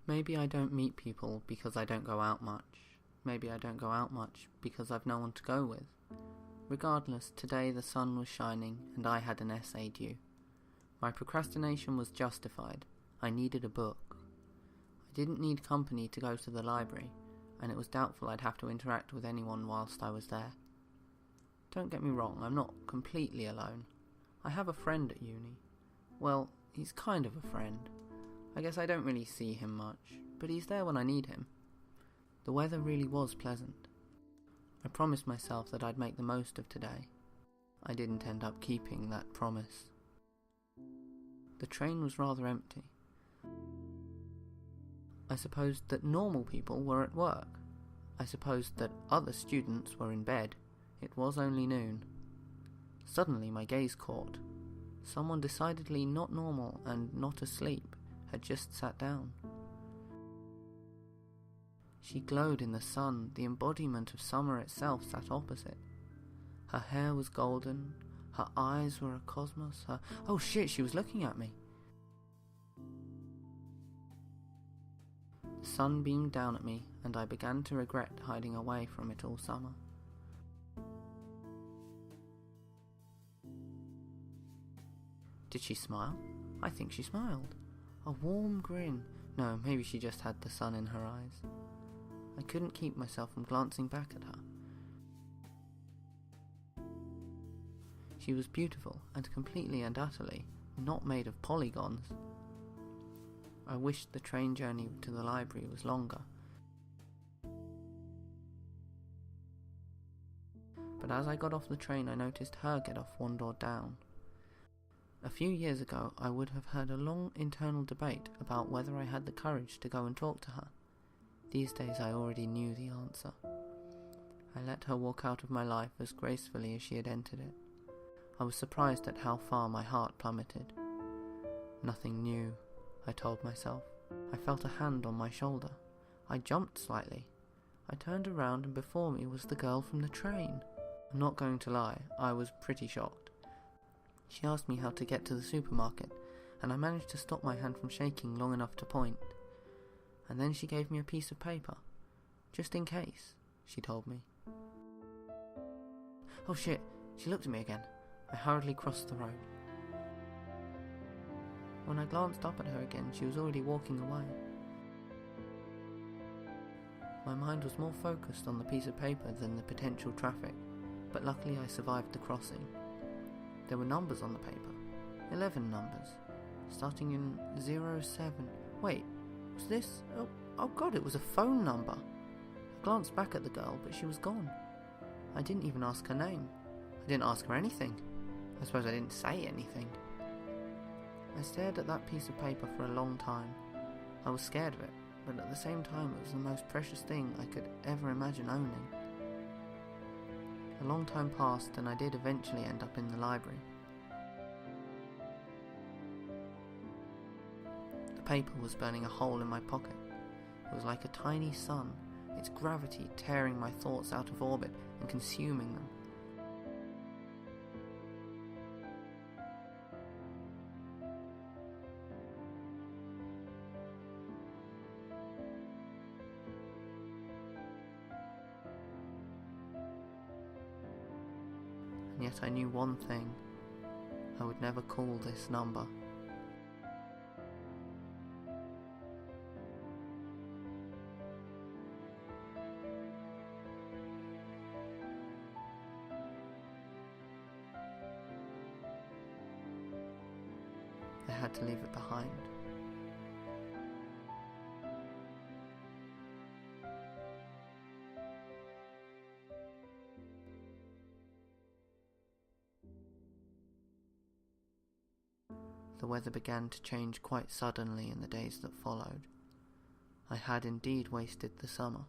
Maybe I don't meet people because I don't go out much. Maybe I don't go out much because I've no one to go with. Regardless, today the sun was shining and I had an essay due. My procrastination was justified. I needed a book. I didn't need company to go to the library, and it was doubtful I'd have to interact with anyone whilst I was there. Don't get me wrong, I'm not completely alone. I have a friend at uni. Well, he's kind of a friend. I guess I don't really see him much, but he's there when I need him. The weather really was pleasant. I promised myself that I'd make the most of today. I didn't end up keeping that promise. The train was rather empty. I supposed that normal people were at work. I supposed that other students were in bed. It was only noon. Suddenly my gaze caught. Someone decidedly not normal and not asleep had just sat down. She glowed in the sun. The embodiment of summer itself sat opposite. Her hair was golden. Her eyes were a cosmos. Oh shit, she was looking at me. The sun beamed down at me, and I began to regret hiding away from it all summer. Did she smile? I think she smiled. A warm grin. No, maybe she just had the sun in her eyes. I couldn't keep myself from glancing back at her. She was beautiful and completely and utterly not made of polygons. I wished the train journey to the library was longer. But as I got off the train, I noticed her get off one door down. A few years ago, I would have heard a long internal debate about whether I had the courage to go and talk to her. These days I already knew the answer. I let her walk out of my life as gracefully as she had entered it. I was surprised at how far my heart plummeted. Nothing new, I told myself. I felt a hand on my shoulder. I jumped slightly. I turned around and before me was the girl from the train. I'm not going to lie, I was pretty shocked. She asked me how to get to the supermarket, and I managed to stop my hand from shaking long enough to point. And then she gave me a piece of paper. Just in case, she told me. Oh shit, she looked at me again. I hurriedly crossed the road. When I glanced up at her again, she was already walking away. My mind was more focused on the piece of paper than the potential traffic, but luckily I survived the crossing. There were numbers on the paper. 11 numbers, starting in 07. Wait, was this? Oh god, it was a phone number. I glanced back at the girl, but she was gone. I didn't even ask her name. I didn't ask her anything. I suppose I didn't say anything. I stared at that piece of paper for a long time. I was scared of it, but at the same time it was the most precious thing I could ever imagine owning. A long time passed and I did eventually end up in the library. The paper was burning a hole in my pocket. It was like a tiny sun, its gravity tearing my thoughts out of orbit and consuming them. And yet I knew one thing. I would never call this number. I had to leave it behind. The weather began to change quite suddenly in the days that followed. I had indeed wasted the summer.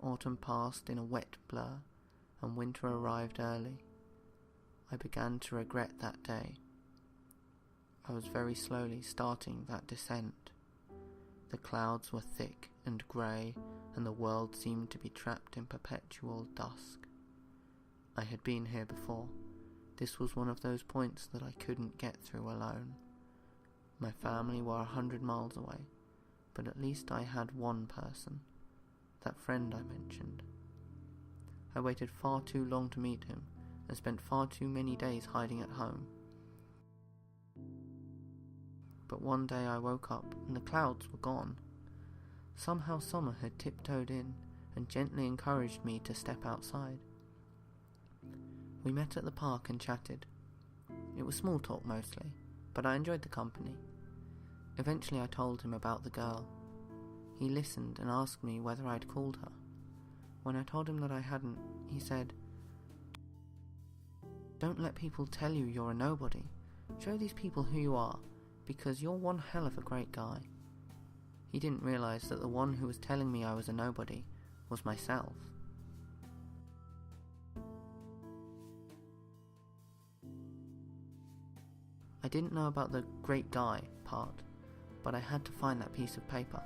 Autumn passed in a wet blur, and winter arrived early. I began to regret that day. I was very slowly starting that descent. The clouds were thick and grey, and the world seemed to be trapped in perpetual dusk. I had been here before. This was one of those points that I couldn't get through alone. My family were 100 miles away. but at least I had one person, that friend I mentioned. I waited far too long to meet him, and spent far too many days hiding at home. But one day I woke up and the clouds were gone. Somehow summer had tiptoed in and gently encouraged me to step outside. We met at the park and chatted. It was small talk mostly, but I enjoyed the company. Eventually I told him about the girl. He listened and asked me whether I'd called her. When I told him that I hadn't, he said, "Don't let people tell you you're a nobody. Show these people who you are, because you're one hell of a great guy." He didn't realise that the one who was telling me I was a nobody was myself. I didn't know about the great guy part, but I had to find that piece of paper.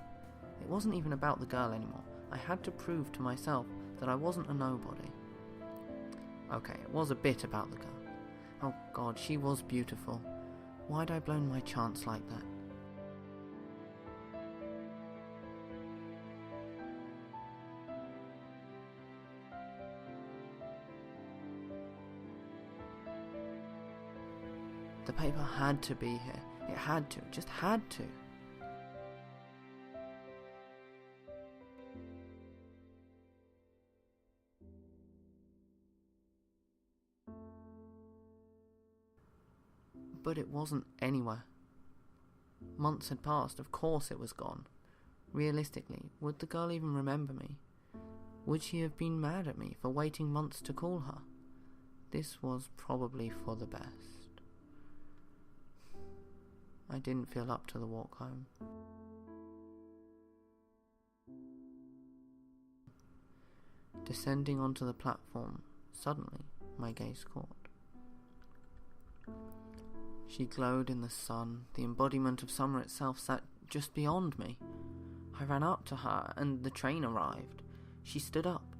It wasn't even about the girl anymore. I had to prove to myself that I wasn't a nobody. Okay, it was a bit about the girl. Oh God, she was beautiful. Why'd I blown my chance like that? The paper had to be here. It had to. It just had to. But it wasn't anywhere. Months had passed. Of course it was gone. Realistically, would the girl even remember me? Would she have been mad at me for waiting months to call her? This was probably for the best. I didn't feel up to the walk home. Descending onto the platform, suddenly my gaze caught. She glowed in the sun. The embodiment of summer itself sat just beyond me. I ran up to her and the train arrived. She stood up.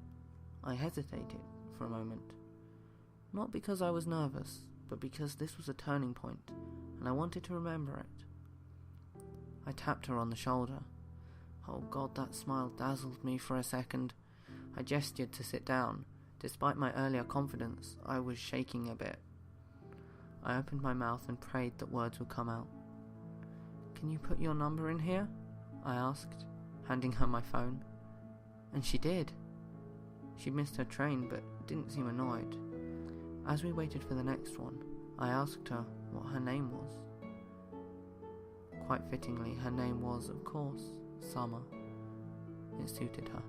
I hesitated for a moment. Not because I was nervous, but because this was a turning point, and I wanted to remember it. I tapped her on the shoulder. Oh God, that smile dazzled me for a second. I gestured to sit down. Despite my earlier confidence, I was shaking a bit. I opened my mouth and prayed that words would come out. "Can you put your number in here?" I asked, handing her my phone. And she did. She'd missed her train, but didn't seem annoyed. As we waited for the next one, I asked her what her name was. Quite fittingly, her name was, of course, Summer. It suited her.